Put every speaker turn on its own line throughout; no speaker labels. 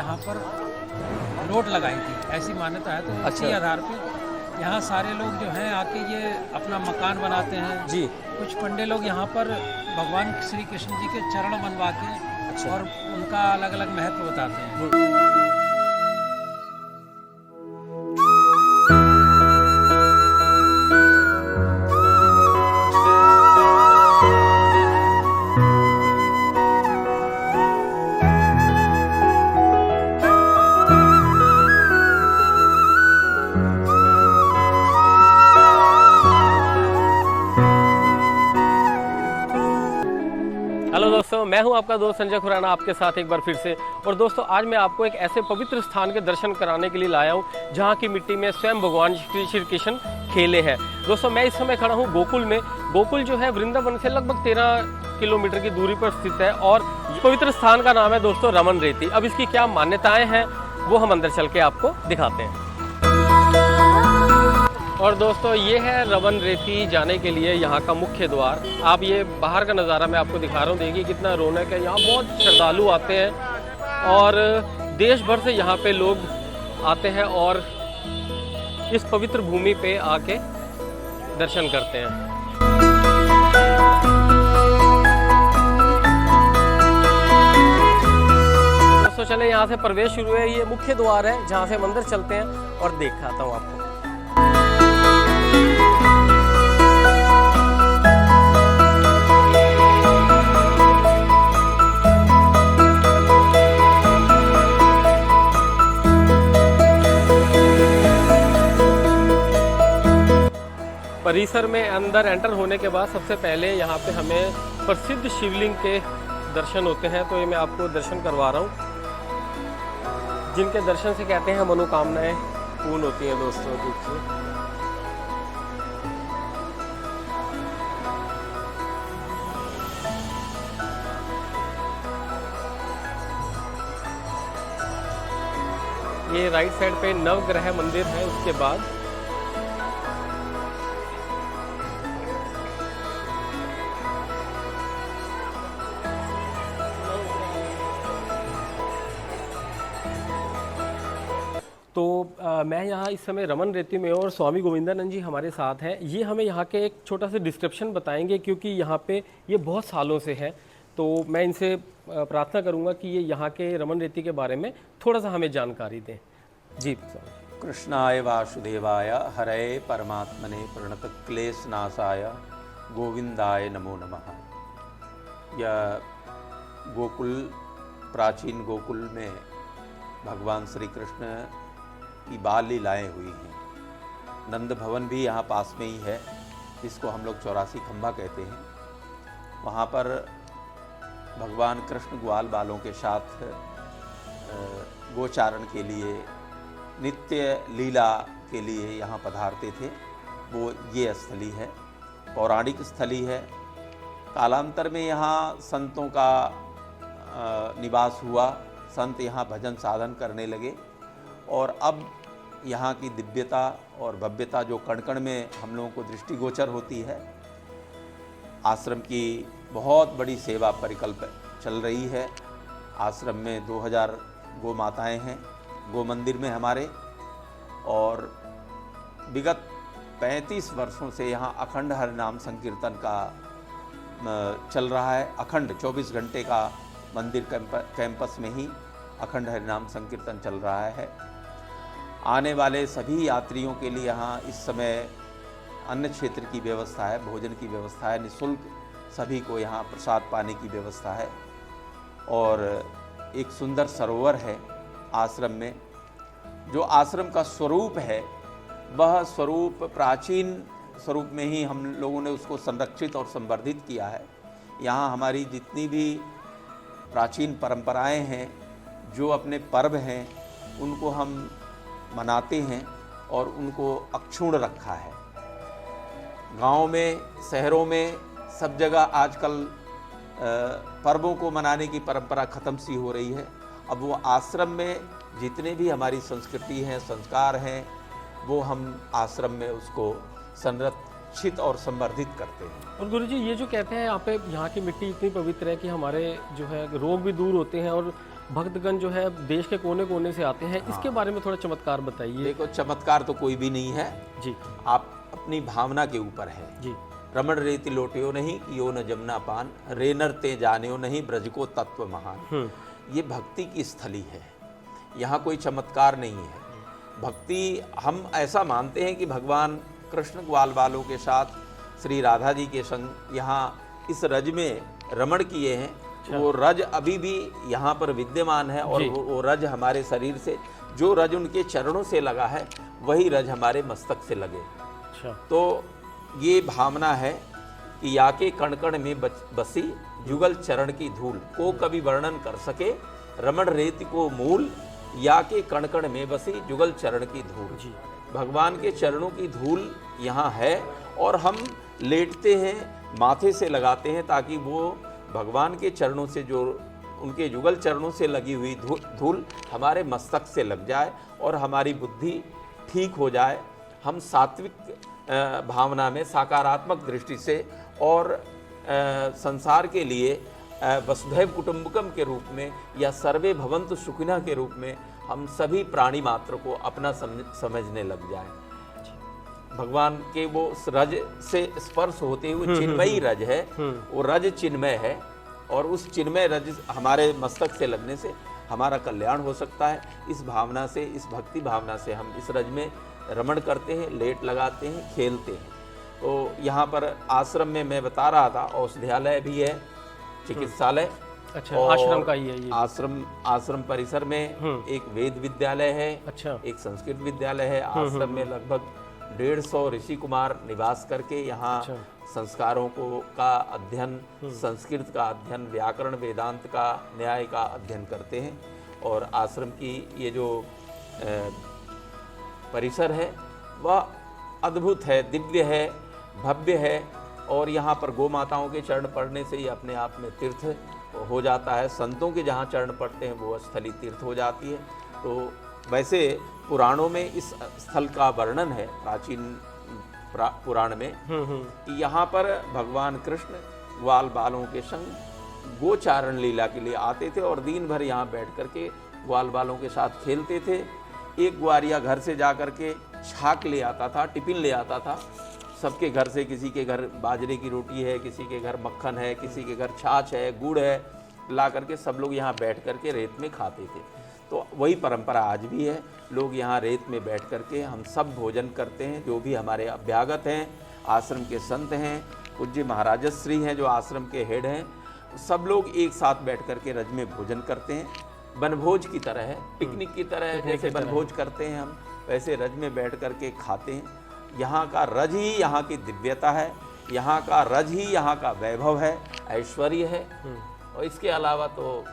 यहाँ पर लोट लगाई थी, ऐसी मान्यता है। तो इसी आधार पे यहाँ सारे लोग जो हैं आके ये अपना मकान बनाते हैं
जी।
कुछ पंडे लोग यहाँ पर भगवान श्री कृष्ण जी के चरण बनवा के और उनका अलग अलग महत्व बताते हैं।
हेलो दोस्तों, मैं हूं आपका दोस्त संजय खुराना, आपके साथ एक बार फिर से। और दोस्तों, आज मैं आपको एक ऐसे पवित्र स्थान के दर्शन कराने के लिए लाया हूं जहां की मिट्टी में स्वयं भगवान श्री कृष्ण खेले हैं। दोस्तों, मैं इस समय खड़ा हूं गोकुल में। गोकुल जो है वृंदावन से लगभग 13 किलोमीटर की दूरी पर स्थित है और पवित्र स्थान का नाम है दोस्तों रमन रेती। अब इसकी क्या मान्यताएं हैं वो हम अंदर चल के आपको दिखाते हैं। और दोस्तों, ये है रमन रेती जाने के लिए यहाँ का मुख्य द्वार। आप ये बाहर का नज़ारा मैं आपको दिखा रहा हूँ, देखिए कितना रौनक है। यहाँ बहुत श्रद्धालु आते हैं और देश भर से यहाँ पे लोग आते हैं और इस पवित्र भूमि पे आके दर्शन करते हैं। दोस्तों, चले यहाँ से प्रवेश शुरू है। ये मुख्य द्वार है जहाँ से मंदिर चलते हैं और दिखाता हूँ आपको। परिसर में अंदर एंटर होने के बाद सबसे पहले यहाँ पे हमें प्रसिद्ध शिवलिंग के दर्शन होते हैं। तो ये मैं आपको दर्शन करवा रहा हूँ, जिनके दर्शन से कहते हैं मनोकामनाएं पूर्ण होती हैं। दोस्तों देखिए, ये राइट साइड पे नवग्रह मंदिर है। उसके बाद तो मैं यहाँ इस समय रमन रेती में और स्वामी गोविंदानंद जी हमारे साथ हैं। ये हमें यहाँ के एक छोटा सा डिस्क्रिप्शन बताएंगे, क्योंकि यहाँ पे ये बहुत सालों से है। तो मैं इनसे प्रार्थना करूँगा कि ये यहाँ के रमन रेती के बारे में थोड़ा सा हमें जानकारी दें। जी।
कृष्णाय वासुदेवाय हरये परमात्मने प्रणत क्लेशनाशाय गोविंदाय नमो नमः। यह गोकुल, प्राचीन गोकुल में भगवान श्री कृष्ण की बाल लीलाएँ हुई हैं। नंद भवन भी यहाँ पास में ही है, इसको हम लोग 84 खंभा कहते हैं। वहाँ पर भगवान कृष्ण ग्वाल बालों के साथ गोचारण के लिए, नित्य लीला के लिए यहाँ पधारते थे। वो ये स्थली है, पौराणिक स्थली है। कालांतर में यहाँ संतों का निवास हुआ, संत यहाँ भजन साधन करने लगे और अब यहाँ की दिव्यता और भव्यता जो कण कण में हम लोगों को दृष्टिगोचर होती है। आश्रम की बहुत बड़ी सेवा परिकल्प चल रही है। आश्रम में 2000 गौ माताएँ हैं गो मंदिर में हमारे, और विगत 35 वर्षों से यहाँ अखंड हरिनाम संकीर्तन का चल रहा है। अखंड 24 घंटे का मंदिर कैंपस में ही अखंड हरिनाम संकीर्तन चल रहा है। आने वाले सभी यात्रियों के लिए यहाँ इस समय अन्न क्षेत्र की व्यवस्था है, भोजन की व्यवस्था है, निःशुल्क सभी को यहाँ प्रसाद पाने की व्यवस्था है। और एक सुंदर सरोवर है आश्रम में। जो आश्रम का स्वरूप है वह स्वरूप प्राचीन स्वरूप में ही हम लोगों ने उसको संरक्षित और संवर्धित किया है। यहाँ हमारी जितनी भी प्राचीन परंपराएं हैं, जो अपने पर्व हैं, उनको हम मनाते हैं और उनको अक्षुण्ण रखा है। गांव में, शहरों में, सब जगह आजकल पर्वों को मनाने की परंपरा ख़त्म सी हो रही है। अब वो आश्रम में जितने भी हमारी संस्कृति हैं, संस्कार हैं, वो हम आश्रम में उसको संरक्षित और संवर्धित करते हैं।
और गुरुजी, ये जो कहते हैं यहाँ की मिट्टी इतनी पवित्र है कि हमारे जो है रोग भी दूर होते हैं और भक्तगण जो है देश के कोने कोने से आते हैं, इसके बारे में थोड़ा चमत्कार बताइए।
देखो, चमत्कार तो कोई भी नहीं है
जी,
आप अपनी भावना के ऊपर है
जी।
रमण रेति लोटियो नहीं कियो न जमुना पान, रेनर ते जानियो नहीं ब्रज को तत्व महान। ये भक्ति की स्थली है, यहाँ कोई चमत्कार नहीं है। भक्ति हम ऐसा मानते हैं कि भगवान कृष्ण ग्वाल बालों के साथ श्री राधा जी के संग यहाँ इस रज में रमण किए हैं। वो रज अभी भी यहाँ पर विद्यमान है और वो रज हमारे शरीर से, जो रज उनके चरणों से लगा है वही रज हमारे मस्तक से लगे। तो ये भावना है कि या के कण कण में बसी जुगल चरण की धूल, को कभी वर्णन कर सके रमण रेति को मूल, या के कण कण में बसी जुगल चरण की धूल। भगवान के चरणों की धूल यहाँ है और हम लेटते हैं, माथे से लगाते हैं ताकि वो भगवान के चरणों से, जो उनके जुगल चरणों से लगी हुई धूल हमारे मस्तक से लग जाए और हमारी बुद्धि ठीक हो जाए। हम सात्विक भावना में, सकारात्मक दृष्टि से और संसार के लिए वसुधैव कुटुंबकम के रूप में या सर्वे भवन्तु सुखिनः के रूप में हम सभी प्राणी मात्र को अपना समझने लग जाए। भगवान के वो रज से स्पर्श होते हुए चिन्मयी रज है, वो रज चिन्मय है और उस चिन्मय रज हमारे मस्तक से लगने से हमारा कल्याण हो सकता है। इस भावना से, इस भक्ति भावना से हम इस रज में रमण करते हैं, लेट लगाते हैं, खेलते हैं। तो यहाँ पर आश्रम में मैं बता रहा था, औषधालय भी है, चिकित्सालय,
अच्छा, आश्रम का ही है ये।
आश्रम परिसर में एक वेद विद्यालय है,
अच्छा,
एक संस्कृत विद्यालय है। आश्रम में लगभग 150 ऋषि कुमार निवास करके यहाँ संस्कारों का अध्ययन, संस्कृत का अध्ययन, व्याकरण, वेदांत का, न्याय का अध्ययन करते हैं। और आश्रम की ये जो परिसर है वह अद्भुत है, दिव्य है, भव्य है और यहाँ पर गौ माताओं के चरण पड़ने से ही अपने आप में तीर्थ हो जाता है। संतों के जहाँ चरण पड़ते हैं वो स्थली तीर्थ हो जाती है। तो वैसे पुराणों में इस स्थल का वर्णन है, प्राचीन पुराण में, कि यहाँ पर भगवान कृष्ण ग्वाल बालों के संग गोचारण लीला के लिए आते थे और दिन भर यहाँ बैठ करके ग्वाल बालों के साथ खेलते थे। एक ग्वारिया घर से जा करके छाक ले आता था, टिफिन ले आता था। सबके घर से, किसी के घर बाजरे की रोटी है, किसी के घर मक्खन है, किसी के घर छाछ है, गुड़ है, ला करके सब लोग यहाँ बैठ करके रेत में खाते थे। तो वही परंपरा आज भी है, लोग यहाँ रेत में बैठ करके हम सब भोजन करते हैं। जो भी हमारे अभ्यागत हैं, आश्रम के संत हैं, पूज्य महाराजश्री हैं जो आश्रम के हेड हैं, सब लोग एक साथ बैठ करके रज में भोजन करते हैं। वनभोज की तरह है, पिकनिक की तरह है, जैसे वनभोज करते हैं हम, वैसे रज में बैठ करके खाते हैं। यहाँ का रज ही यहाँ की दिव्यता है, यहाँ का रज ही यहाँ का वैभव है, ऐश्वर्य है, और इसके अलावा तो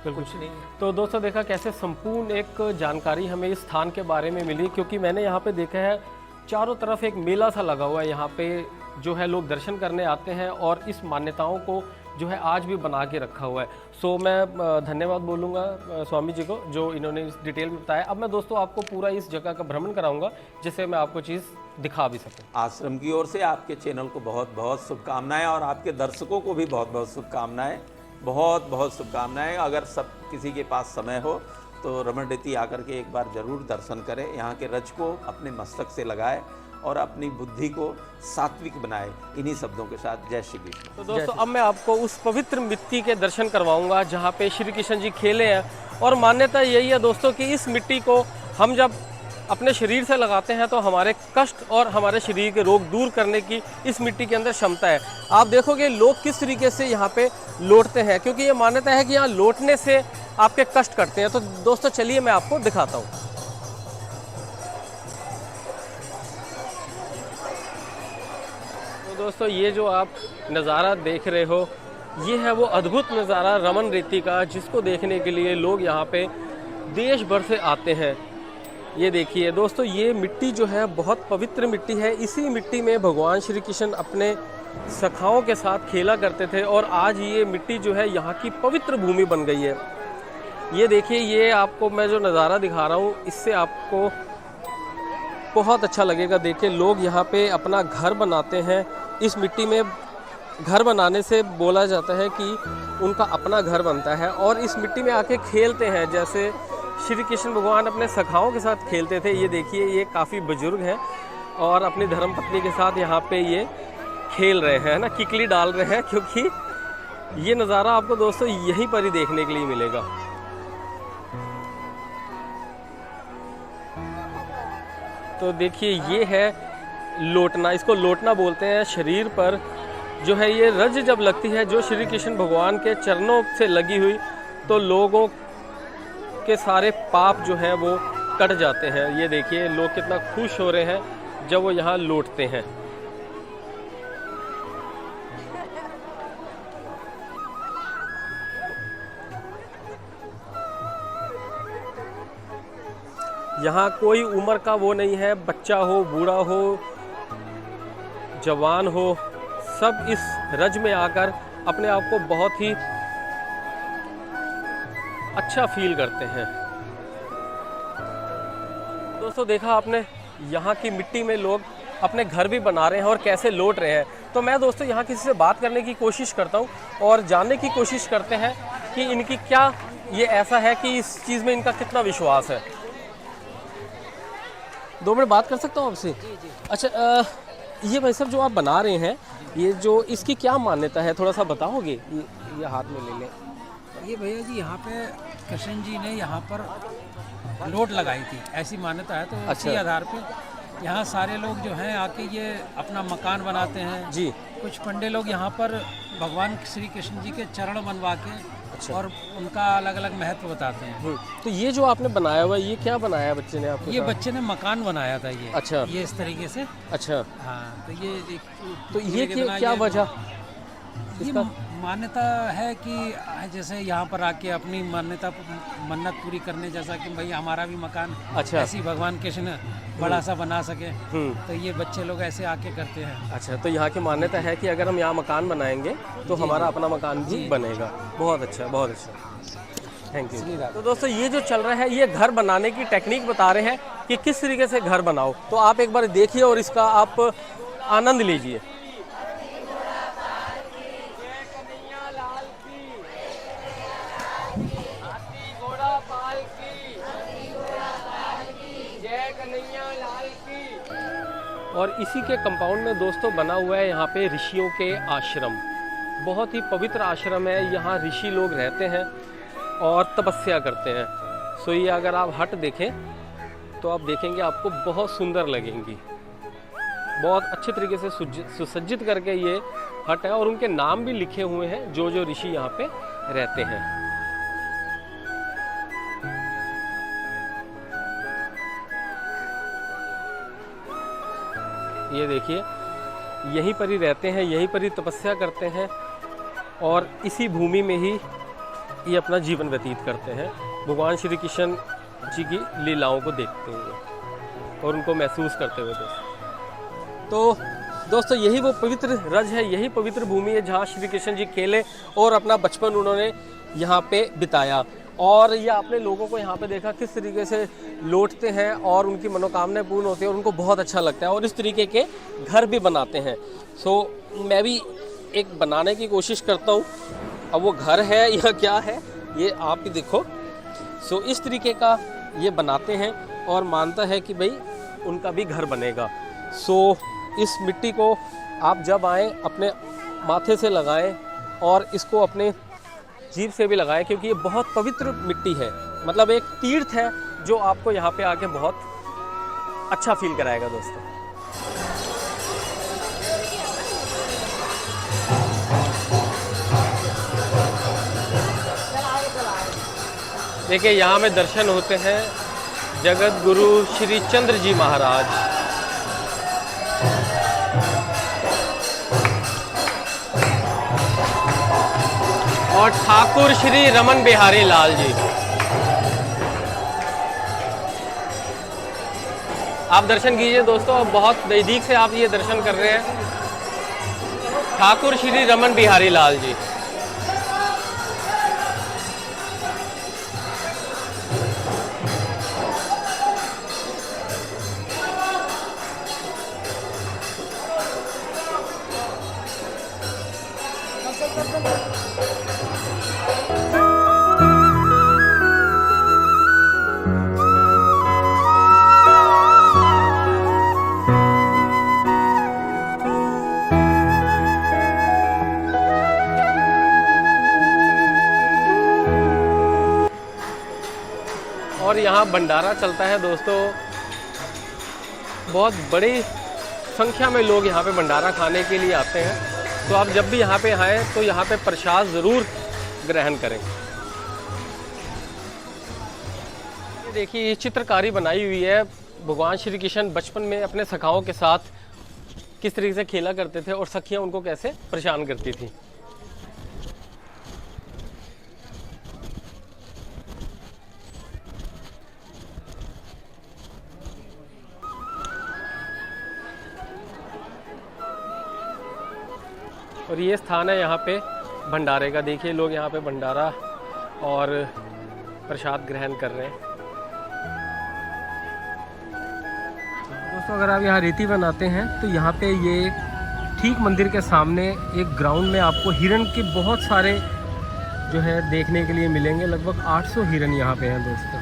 कुछ नहीं।
तो दोस्तों देखा कैसे संपूर्ण एक जानकारी हमें इस स्थान के बारे में मिली, क्योंकि मैंने यहाँ पे देखा है चारों तरफ एक मेला सा लगा हुआ है, यहाँ पे जो है लोग दर्शन करने आते हैं और इस मान्यताओं को जो है आज भी बना के रखा हुआ है। सो मैं धन्यवाद बोलूँगा स्वामी जी को जो इन्होंने इस डिटेल में बताया। अब मैं दोस्तों आपको पूरा इस जगह का भ्रमण कराऊंगा जिससे मैं आपको चीज़ दिखा भी सकूं।
आश्रम की ओर से आपके चैनल को बहुत बहुत शुभकामनाएं और आपके दर्शकों को भी बहुत बहुत शुभकामनाएं, बहुत बहुत शुभकामनाएं। अगर सब किसी के पास समय हो तो रमण रेती आकर के एक बार जरूर दर्शन करें, यहाँ के रज को अपने मस्तक से लगाए और अपनी बुद्धि को सात्विक बनाए। इन्हीं शब्दों के साथ जय श्री कृष्ण।
तो दोस्तों अब मैं आपको उस पवित्र मिट्टी के दर्शन करवाऊंगा जहाँ पे श्री कृष्ण जी खेले हैं। और मान्यता यही है दोस्तों कि इस मिट्टी को हम जब अपने शरीर से लगाते हैं तो हमारे कष्ट और हमारे शरीर के रोग दूर करने की इस मिट्टी के अंदर क्षमता है। आप देखोगे लोग किस तरीके से यहाँ पे लौटते हैं, क्योंकि ये मान्यता है कि यहाँ लौटने से आपके कष्ट कटते हैं। तो दोस्तों चलिए मैं आपको दिखाता हूँ। दोस्तों ये जो आप नज़ारा देख रहे हो ये है वो अद्भुत नज़ारा रमण रेती का, जिसको देखने के लिए लोग यहाँ पे देश भर से आते हैं। ये देखिए दोस्तों, ये मिट्टी जो है बहुत पवित्र मिट्टी है। इसी मिट्टी में भगवान श्री कृष्ण अपने सखाओं के साथ खेला करते थे और आज ये मिट्टी जो है यहाँ की पवित्र भूमि बन गई है। ये देखिए, ये आपको मैं जो नज़ारा दिखा रहा हूँ इससे आपको बहुत अच्छा लगेगा। देखिए लोग यहाँ पे अपना घर बनाते हैं, इस मिट्टी में घर बनाने से बोला जाता है कि उनका अपना घर बनता है और इस मिट्टी में आके खेलते हैं। जैसे श्री कृष्ण भगवान अपने सखाओं के साथ खेलते थे। ये देखिए, ये काफ़ी बुजुर्ग हैं और अपनी धर्मपत्नी के साथ यहाँ पे ये खेल रहे हैं ना, किकली डाल रहे हैं, क्योंकि ये नज़ारा आपको दोस्तों यहीं पर ही देखने के लिए मिलेगा। तो देखिए, ये है लोटना, इसको लोटना बोलते हैं। शरीर पर जो है ये रज जब लगती है, जो श्री कृष्ण भगवान के चरणों से लगी हुई, तो लोगों के सारे पाप जो हैं वो कट जाते हैं। ये देखिए, लोग कितना खुश हो रहे हैं जब वो यहाँ लौटते हैं। यहाँ कोई उम्र का वो नहीं है, बच्चा हो, बूढ़ा हो, जवान हो, सब इस रज में आकर अपने आप को बहुत ही अच्छा फील करते हैं। दोस्तों, देखा आपने, यहाँ की मिट्टी में लोग अपने घर भी बना रहे हैं और कैसे लौट रहे हैं। तो मैं दोस्तों यहाँ किसी से बात करने की कोशिश करता हूँ और जानने की कोशिश करते हैं कि इनकी क्या ये ऐसा है कि इस चीज़ में इनका कितना विश्वास है। 2 मिनट बात कर सकता हूँ आपसे? अच्छा, ये भाई साहब जो आप बना रहे हैं, ये जो इसकी क्या मान्यता है, थोड़ा सा बताओगे? ये हाथ में ले लें।
ये भैया जी, यहाँ पे कृष्ण जी ने यहाँ पर लोट लगाई थी, ऐसी मान्यता है। तो
अच्छा।
इसी आधार पे यहाँ सारे लोग जो हैं आके ये अपना मकान बनाते हैं
जी।
कुछ पंडे लोग यहाँ पर भगवान श्री कृष्ण जी के चरण बनवा के
अच्छा।
और उनका अलग अलग महत्व बताते हैं।
तो ये जो आपने बनाया हुआ है, ये क्या बनाया बच्चे ने आपके
ये
साथ?
बच्चे ने मकान बनाया था ये।
अच्छा।
ये इस तरीके से।
अच्छा।
हाँ, तो ये
तो ये क्या वजह?
ये मान्यता है कि जैसे यहाँ पर आके अपनी मन्नत पूरी करने, जैसा कि भाई हमारा भी मकान
अच्छा।
ऐसी भगवान कृष्ण बड़ा सा बना सके, तो ये बच्चे लोग ऐसे आके करते हैं।
अच्छा, तो यहाँ की मान्यता है कि अगर हम यहाँ मकान बनाएंगे तो हमारा अपना मकान भी बनेगा। बहुत अच्छा, बहुत अच्छा, थैंक यू। तो दोस्तों, ये जो चल रहा है, ये घर बनाने की टेक्निक बता रहे हैं कि किस तरीके से घर बनाओ। तो आप एक बार देखिए और इसका आप आनंद लीजिए। और इसी के कंपाउंड में दोस्तों बना हुआ है यहाँ पे ऋषियों के आश्रम। बहुत ही पवित्र आश्रम है। यहाँ ऋषि लोग रहते हैं और तपस्या करते हैं। सो ये अगर आप हट देखें तो आप देखेंगे आपको बहुत सुंदर लगेंगी। बहुत अच्छे तरीके से सुसज्जित करके ये हट है और उनके नाम भी लिखे हुए हैं जो जो ऋषि यहाँ पे रहते हैं। ये देखिए, यहीं पर ही रहते हैं, यहीं पर ही तपस्या करते हैं और इसी भूमि में ही ये अपना जीवन व्यतीत करते हैं, भगवान श्री कृष्ण जी की लीलाओं को देखते हुए और उनको महसूस करते हुए। तो दोस्तों, यही वो पवित्र रज है, यही पवित्र भूमि है जहाँ श्री कृष्ण जी खेले और अपना बचपन उन्होंने यहाँ पे बिताया। और ये आपने लोगों को यहाँ पे देखा किस तरीके से लौटते हैं और उनकी मनोकामनाएं पूर्ण होती है और उनको बहुत अच्छा लगता है और इस तरीके के घर भी बनाते हैं। सो मैं भी एक बनाने की कोशिश करता हूँ। अब वो घर है या क्या है ये आप ही देखो। सो इस तरीके का ये बनाते हैं और मानता है कि भाई उनका भी घर बनेगा। सो इस मिट्टी को आप जब आएँ अपने माथे से लगाएं और इसको अपने जीभ से भी लगाएं, क्योंकि ये बहुत पवित्र मिट्टी है। मतलब एक तीर्थ है जो आपको यहाँ पे आके बहुत अच्छा फील कराएगा दोस्तों। देखिए, यहाँ में दर्शन होते हैं जगत गुरु श्री चंद्र जी महाराज। और ठाकुर श्री रमन बिहारी लाल जी। आप दर्शन कीजिए दोस्तों, बहुत नज़दीक से आप ये दर्शन कर रहे हैं। ठाकुर श्री रमन बिहारी लाल जी। और यहाँ भंडारा चलता है दोस्तों। बहुत बड़ी संख्या में लोग यहाँ पे भंडारा खाने के लिए आते हैं। तो आप जब भी यहाँ पे आएँ तो यहाँ पे प्रसाद ज़रूर ग्रहण करें। ये देखिए ये चित्रकारी बनाई हुई है। भगवान श्री कृष्ण बचपन में अपने सखाओं के साथ किस तरीके से खेला करते थे और सखियाँ उनको कैसे परेशान करती थी। और ये स्थान है यहाँ पे भंडारे का। देखिए लोग यहाँ पे भंडारा और प्रसाद ग्रहण कर रहे हैं। दोस्तों अगर आप यहाँ रीति बनाते हैं तो यहाँ पे ये ठीक मंदिर के सामने एक ग्राउंड में आपको हिरण के बहुत सारे जो है देखने के लिए मिलेंगे। लगभग 800 हिरण यहाँ पे हैं दोस्तों।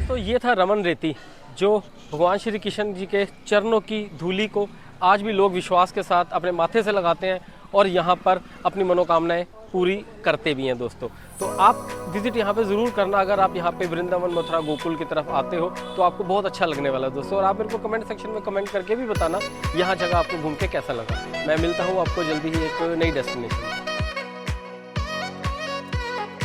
तो ये था रमन रेती, जो भगवान श्री कृष्ण जी के चरणों की धूली को आज भी लोग विश्वास के साथ अपने माथे से लगाते हैं और यहाँ पर अपनी मनोकामनाएं पूरी करते भी हैं दोस्तों। तो आप विजिट यहाँ पे ज़रूर करना। अगर आप यहाँ पे वृंदावन, मथुरा, गोकुल की तरफ आते हो तो आपको बहुत अच्छा लगने वाला है दोस्तों। और आप मेरे को कमेंट सेक्शन में कमेंट करके भी बताना यहाँ जगह आपको घूम के कैसा लगा। मैं मिलता हूँ आपको जल्दी ही एक नई डेस्टिनेशन में।